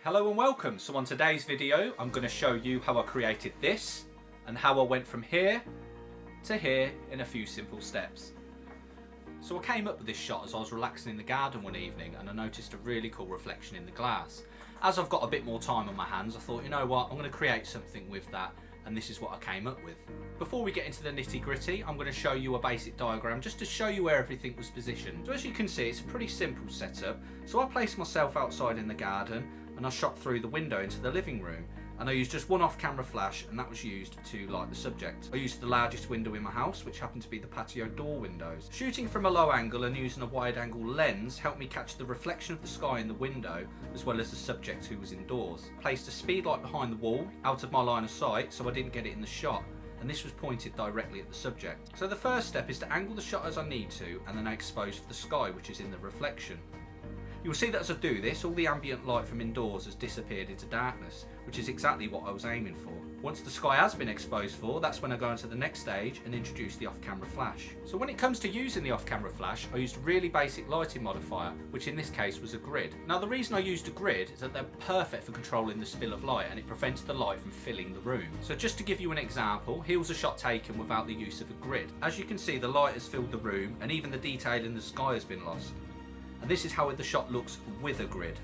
Hello and welcome. So on today's video I'm going to show you how I created this and how I went from here to here in a few simple steps. So I came up with this shot as I was relaxing in the garden one evening and I noticed a really cool reflection in the glass. As I've got a bit more time on my hands, I thought, you know what, I'm going to create something with that, and this is what I came up with. Before we get into the nitty gritty, I'm going to show you a basic diagram just to show you where everything was positioned. So as you can see, it's a pretty simple setup. So I placed myself outside in the garden and I shot through the window into the living room, and I used just one off-camera flash, and that was used to light the subject. I used the largest window in my house, which happened to be the patio door windows. Shooting from a low angle and using a wide angle lens helped me catch the reflection of the sky in the window as well as the subject who was indoors. Placed a speed light behind the wall out of my line of sight so I didn't get it in the shot, and this was pointed directly at the subject. So the first step is to angle the shot as I need to and then expose for the sky, which is in the reflection. You'll see that as I do this, all the ambient light from indoors has disappeared into darkness, which is exactly what I was aiming for. Once the sky has been exposed for, that's when I go into the next stage and introduce the off-camera flash. So when it comes to using the off-camera flash, I used a really basic lighting modifier, which in this case was a grid. Now the reason I used a grid is that they're perfect for controlling the spill of light, and it prevents the light from filling the room. So just to give you an example, here was a shot taken without the use of a grid. As you can see, the light has filled the room and even the detail in the sky has been lost. And this is how the shot looks with a grid,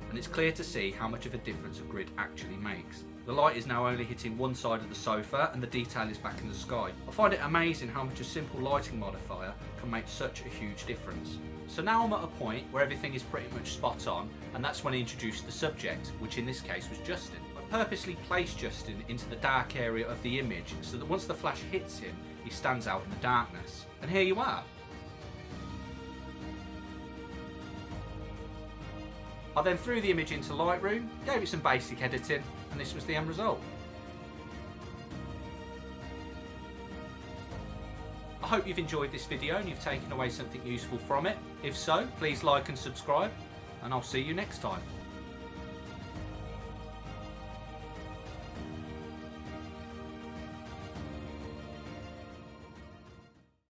and it's clear to see how much of a difference a grid actually makes. The light is now only hitting one side of the sofa and the detail is back in the sky. I find it amazing how much a simple lighting modifier can make such a huge difference. So now I'm at a point where everything is pretty much spot on, and that's when I introduced the subject, which in this case was Justin. I purposely placed Justin into the dark area of the image so that once the flash hits him, he stands out in the darkness. And here you are. I then threw the image into Lightroom, gave it some basic editing, and this was the end result. I hope you've enjoyed this video and you've taken away something useful from it. If so, please like and subscribe, and I'll see you next time.